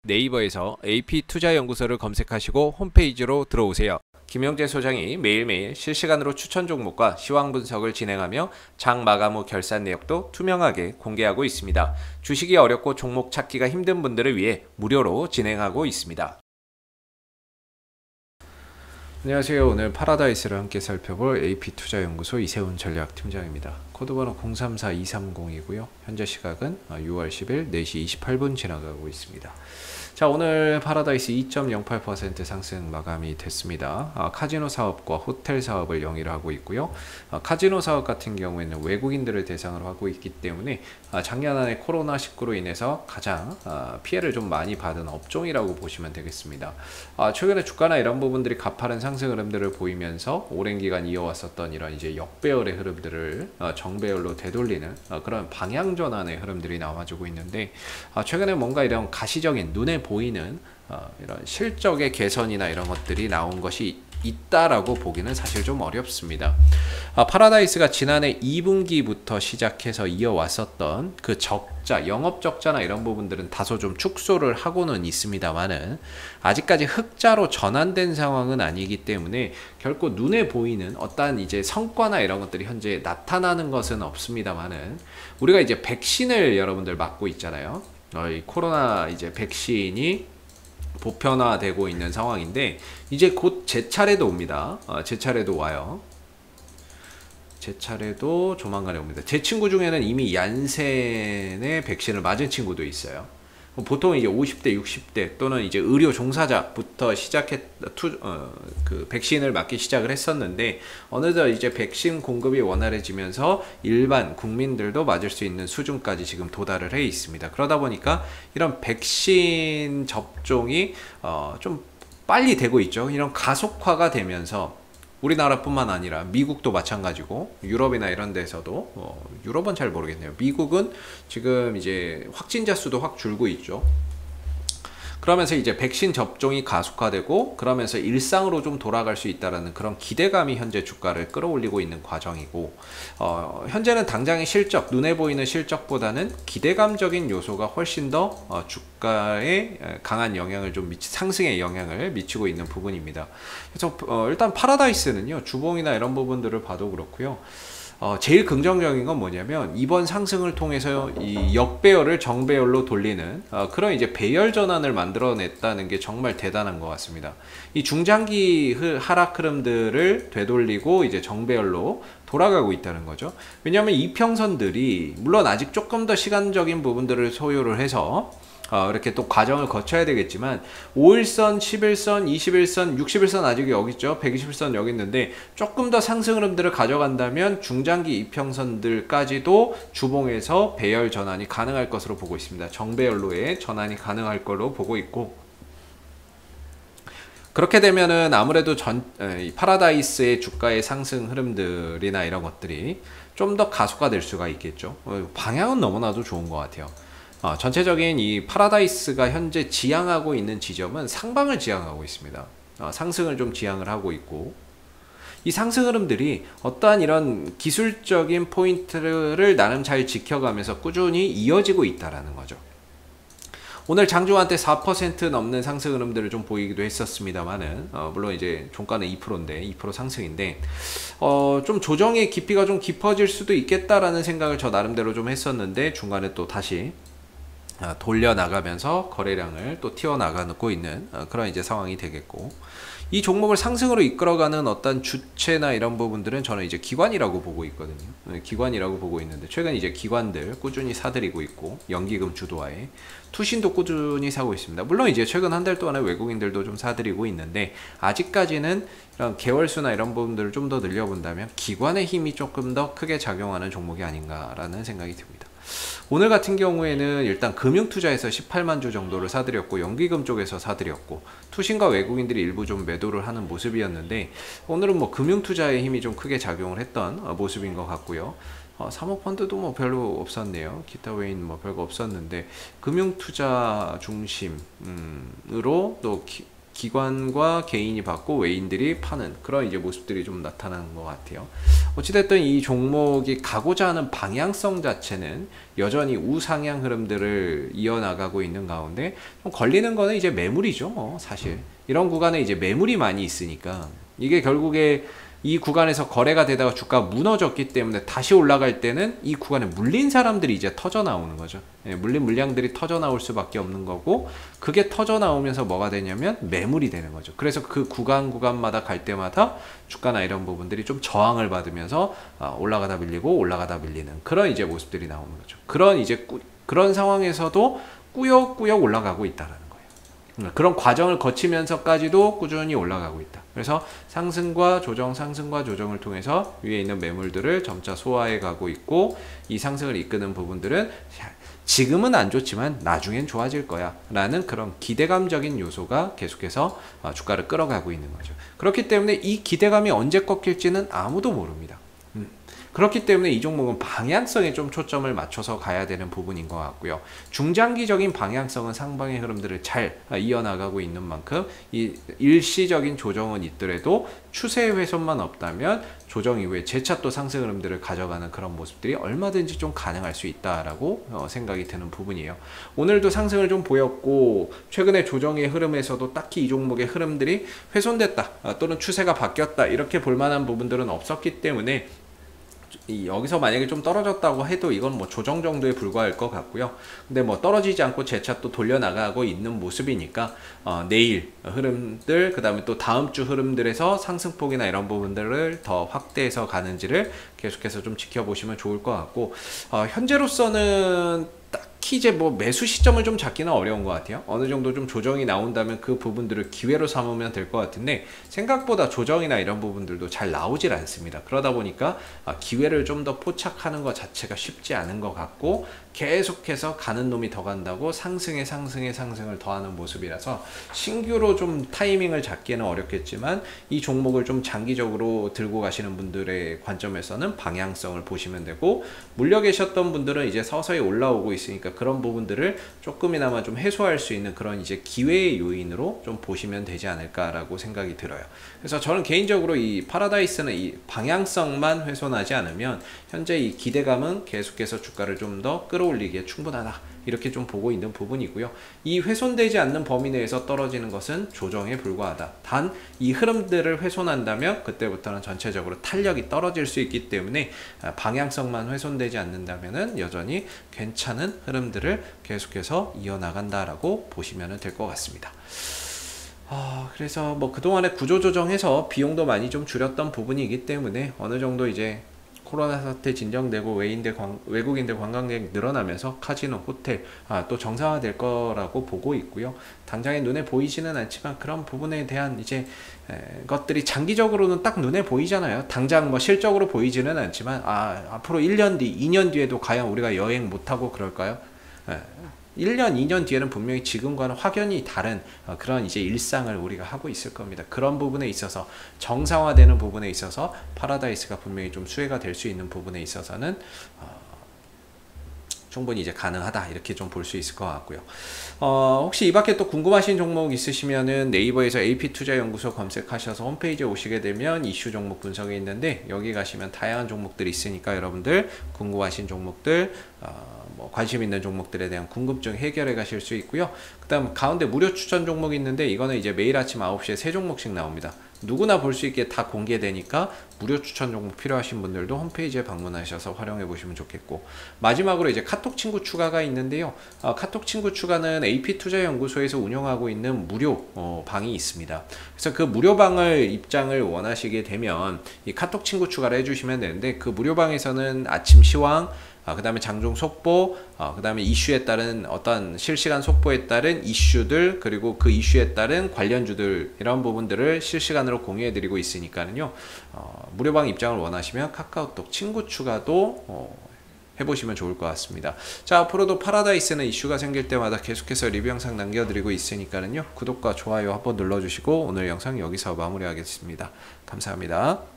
네이버에서 AP투자연구소를 검색하시고 홈페이지로 들어오세요. 김영재 소장이 매일매일 실시간으로 추천 종목과 시황 분석을 진행하며 장 마감 후 결산 내역도 투명하게 공개하고 있습니다. 주식이 어렵고 종목 찾기가 힘든 분들을 위해 무료로 진행하고 있습니다. 안녕하세요. 오늘 파라다이스를 함께 살펴볼 AP투자연구소 이세훈 전략팀장입니다. 코드번호 034230이고요. 현재 시각은 6월 10일 4시 28분 지나가고 있습니다. 자, 오늘 파라다이스 2.08% 상승 마감이 됐습니다. 카지노 사업과 호텔 사업을 영위를 하고 있고요. 카지노 사업 같은 경우에는 외국인들을 대상으로 하고 있기 때문에 작년 안에 코로나19로 인해서 가장 피해를 좀 많이 받은 업종이라고 보시면 되겠습니다. 최근에 주가나 이런 부분들이 가파른 상승 흐름들을 보이면서 오랜 기간 이어왔었던 이런 이제 역배열의 흐름들을 정배열로 되돌리는 그런 방향 전환의 흐름들이 나와주고 있는데, 최근에 뭔가 이런 가시적인 눈에 보이는 이런 실적의 개선이나 이런 것들이 나온 것이 있다라고 보기는 사실 좀 어렵습니다. 파라다이스가 지난해 2분기부터 시작해서 이어왔었던 그 적자, 영업 적자나 이런 부분들은 다소 좀 축소를 하고는 있습니다만은 아직까지 흑자로 전환된 상황은 아니기 때문에 결코 눈에 보이는 어떠한 이제 성과나 이런 것들이 현재 나타나는 것은 없습니다만은, 우리가 이제 백신을 여러분들 맞고 있잖아요. 이 코로나 이제 백신이 보편화되고 있는 상황인데 이제 곧 제 차례도 옵니다. 제 차례도 와요. 제 차례도 조만간에 옵니다. 제 친구 중에는 이미 얀센의 백신을 맞은 친구도 있어요. 보통 이제 50대, 60대 또는 이제 의료 종사자부터 그 백신을 맞기 시작을 했었는데, 어느덧 이제 백신 공급이 원활해지면서 일반 국민들도 맞을 수 있는 수준까지 지금 도달을 해 있습니다. 그러다 보니까 이런 백신 접종이 좀 빨리 되고 있죠. 이런 가속화가 되면서 우리나라뿐만 아니라 미국도 마찬가지고 유럽이나 이런 데서도, 유럽은 잘 모르겠네요. 미국은 지금 이제 확진자 수도 확 줄고 있죠. 그러면서 이제 백신 접종이 가속화되고 그러면서 일상으로 좀 돌아갈 수 있다라는 그런 기대감이 현재 주가를 끌어올리고 있는 과정이고, 현재는 당장의 실적, 눈에 보이는 실적보다는 기대감적인 요소가 훨씬 더 주가에 강한 영향을 상승의 영향을 미치고 있는 부분입니다. 그래서 일단 파라다이스는요, 주봉이나 이런 부분들을 봐도 그렇고요. 제일 긍정적인 건 뭐냐면, 이번 상승을 통해서 이 역배열을 정배열로 돌리는 그런 이제 배열 전환을 만들어냈다는 게 정말 대단한 것 같습니다. 이 중장기 하락 흐름들을 되돌리고 이제 정배열로 돌아가고 있다는 거죠. 왜냐하면 이평선들이 물론 아직 조금 더 시간적인 부분들을 소요를 해서 이렇게 또 과정을 거쳐야 되겠지만, 5일선, 11선, 21선, 60일선 아직 여기 있죠. 120일선 여기 있는데 조금 더 상승 흐름들을 가져간다면 중장기 이평선들까지도 주봉에서 배열 전환이 가능할 것으로 보고 있습니다. 정배열로의 전환이 가능할 걸로 보고 있고, 그렇게 되면은 아무래도 파라다이스의 주가의 상승 흐름들이나 이런 것들이 좀 더 가속화될 수가 있겠죠. 방향은 너무나도 좋은 것 같아요. 전체적인 이 파라다이스가 현재 지향하고 있는 지점은 상방을 지향하고 있습니다. 상승을 좀 지향을 하고 있고, 이 상승 흐름들이 어떠한 이런 기술적인 포인트를 나름 잘 지켜가면서 꾸준히 이어지고 있다라는 거죠. 오늘 장중한테 4% 넘는 상승 흐름들을 좀 보이기도 했었습니다만은, 물론 이제 종가는 2%인데 2% 상승인데, 좀 조정의 깊이가 좀 깊어질 수도 있겠다라는 생각을 저 나름대로 좀 했었는데, 중간에 또 다시 돌려나가면서 거래량을 또 튀어나가고 있는 그런 이제 상황이 되겠고, 이 종목을 상승으로 이끌어가는 어떤 주체나 이런 부분들은 저는 이제 기관이라고 보고 있거든요. 기관이라고 보고 있는데, 최근 이제 기관들 꾸준히 사들이고 있고, 연기금 주도하에 투신도 꾸준히 사고 있습니다. 물론 이제 최근 한 달 동안에 외국인들도 좀 사들이고 있는데, 아직까지는 이런 개월수나 이런 부분들을 좀 더 늘려본다면 기관의 힘이 조금 더 크게 작용하는 종목이 아닌가라는 생각이 듭니다. 오늘 같은 경우에는 일단 금융투자에서 18만 주 정도를 사들였고, 연기금 쪽에서 사들였고, 투신과 외국인들이 일부 좀 매도를 하는 모습이었는데, 오늘은 뭐 금융투자의 힘이 좀 크게 작용을 했던 모습인 것 같고요. 사모펀드도 뭐 별로 없었네요. 기타 외인 뭐 별거 없었는데, 금융투자 중심으로 또 기관과 개인이 받고 외인들이 파는 그런 이제 모습들이 좀 나타나는 것 같아요. 어찌됐든 이 종목이 가고자 하는 방향성 자체는 여전히 우상향 흐름들을 이어나가고 있는 가운데 좀 걸리는 거는 이제 매물이죠. 뭐 사실 이런 구간에 이제 매물이 많이 있으니까 이게 결국에 이 구간에서 거래가 되다가 주가가 무너졌기 때문에 다시 올라갈 때는 이 구간에 물린 사람들이 이제 터져 나오는 거죠. 예, 물린 물량들이 터져 나올 수밖에 없는 거고, 그게 터져 나오면서 뭐가 되냐면 매물이 되는 거죠. 그래서 그 구간마다 갈 때마다 주가나 이런 부분들이 좀 저항을 받으면서 올라가다 밀리고 올라가다 밀리는 그런 이제 모습들이 나오는 거죠. 그런 상황에서도 꾸역꾸역 올라가고 있다라는 거예요. 그런 과정을 거치면서까지도 꾸준히 올라가고 있다. 그래서 상승과 조정을 통해서 위에 있는 매물들을 점차 소화해 가고 있고, 이 상승을 이끄는 부분들은 지금은 안 좋지만 나중엔 좋아질 거야 라는 그런 기대감적인 요소가 계속해서 주가를 끌어가고 있는 거죠. 그렇기 때문에 이 기대감이 언제 꺾일지는 아무도 모릅니다. 그렇기 때문에 이 종목은 방향성에 좀 초점을 맞춰서 가야 되는 부분인 것 같고요. 중장기적인 방향성은 상방의 흐름들을 잘 이어나가고 있는 만큼 이 일시적인 조정은 있더라도 추세 훼손만 없다면 조정 이후에 재차 또 상승 흐름들을 가져가는 그런 모습들이 얼마든지 좀 가능할 수 있다라고 생각이 드는 부분이에요. 오늘도 상승을 좀 보였고, 최근에 조정의 흐름에서도 딱히 이 종목의 흐름들이 훼손됐다 또는 추세가 바뀌었다 이렇게 볼 만한 부분들은 없었기 때문에 여기서 만약에 좀 떨어졌다고 해도 이건 뭐 조정 정도에 불과할 것 같고요. 근데 뭐 떨어지지 않고 재차 또 돌려나가고 있는 모습이니까 내일 흐름들, 그 다음에 또 다음 주 흐름들에서 상승폭이나 이런 부분들을 더 확대해서 가는지를 계속해서 좀 지켜보시면 좋을 것 같고, 현재로서는 딱히 이제 뭐 매수 시점을 좀 잡기는 어려운 것 같아요. 어느 정도 좀 조정이 나온다면 그 부분들을 기회로 삼으면 될 것 같은데, 생각보다 조정이나 이런 부분들도 잘 나오질 않습니다. 그러다 보니까 기회를 좀 더 포착하는 것 자체가 쉽지 않은 것 같고, 계속해서 가는 놈이 더 간다고 상승에 상승을 더하는 모습이라서 신규로 좀 타이밍을 잡기는 어렵겠지만, 이 종목을 좀 장기적으로 들고 가시는 분들의 관점에서는 방향성을 보시면 되고, 물려 계셨던 분들은 이제 서서히 올라오고 있으니까 그런 부분들을 조금이나마 좀 해소할 수 있는 그런 이제 기회의 요인으로 좀 보시면 되지 않을까라고 생각이 들어요. 그래서 저는 개인적으로 이 파라다이스는 이 방향성만 훼손하지 않으면 현재 이 기대감은 계속해서 주가를 좀 더 끌어올리기에 충분하다, 이렇게 좀 보고 있는 부분이고요. 이 훼손되지 않는 범위 내에서 떨어지는 것은 조정에 불과하다. 단 이 흐름들을 훼손한다면 그때부터는 전체적으로 탄력이 떨어질 수 있기 때문에 방향성만 훼손되지 않는다면 여전히 괜찮은 흐름들을 계속해서 이어나간다라고 보시면 될 것 같습니다. 그래서 뭐 그동안에 구조조정해서 비용도 많이 좀 줄였던 부분이기 때문에 어느 정도 이제 코로나 사태 진정되고 외국인들 관광객 늘어나면서 카지노, 호텔 또 정상화될 거라고 보고 있고요. 당장에 눈에 보이지는 않지만 그런 부분에 대한 이제 것들이 장기적으로는 딱 눈에 보이잖아요. 당장 뭐 실적으로 보이지는 않지만 앞으로 1년 뒤, 2년 뒤에도 과연 우리가 여행 못하고 그럴까요? 1년, 2년 뒤에는 분명히 지금과는 확연히 다른 그런 이제 일상을 우리가 하고 있을 겁니다. 그런 부분에 있어서 정상화되는 부분에 있어서 파라다이스가 분명히 좀 수혜가 될 수 있는 부분에 있어서는 충분히 이제 가능하다, 이렇게 좀 볼 수 있을 것 같고요. 혹시 이 밖에 또 궁금하신 종목 있으시면은 네이버에서 AP투자연구소 검색하셔서 홈페이지에 오시게 되면 이슈 종목 분석이 있는데, 여기 가시면 다양한 종목들이 있으니까 여러분들 궁금하신 종목들, 뭐 관심 있는 종목들에 대한 궁금증 해결해 가실 수 있고요. 그 다음 가운데 무료 추천 종목이 있는데, 이거는 이제 매일 아침 9시에 3종목씩 나옵니다. 누구나 볼 수 있게 다 공개되니까 무료 추천 종목 필요하신 분들도 홈페이지에 방문하셔서 활용해 보시면 좋겠고, 마지막으로 이제 카톡 친구 추가가 있는데요. 카톡 친구 추가는 AP투자연구소에서 운영하고 있는 무료 방이 있습니다. 그래서 그 무료 방을 입장을 원하시게 되면 이 카톡 친구 추가를 해주시면 되는데, 그 무료 방에서는 아침 시황, 그 다음에 장중 속보, 그 다음에 이슈에 따른 어떤 실시간 속보에 따른 이슈들, 그리고 그 이슈에 따른 관련주들, 이런 부분들을 실시간으로 공유해 드리고 있으니까는요, 무료방 입장을 원하시면 카카오톡 친구 추가도 해보시면 좋을 것 같습니다. 자, 앞으로도 파라다이스는 이슈가 생길 때마다 계속해서 리뷰 영상 남겨드리고 있으니까는요, 구독과 좋아요 한번 눌러주시고 오늘 영상 여기서 마무리하겠습니다. 감사합니다.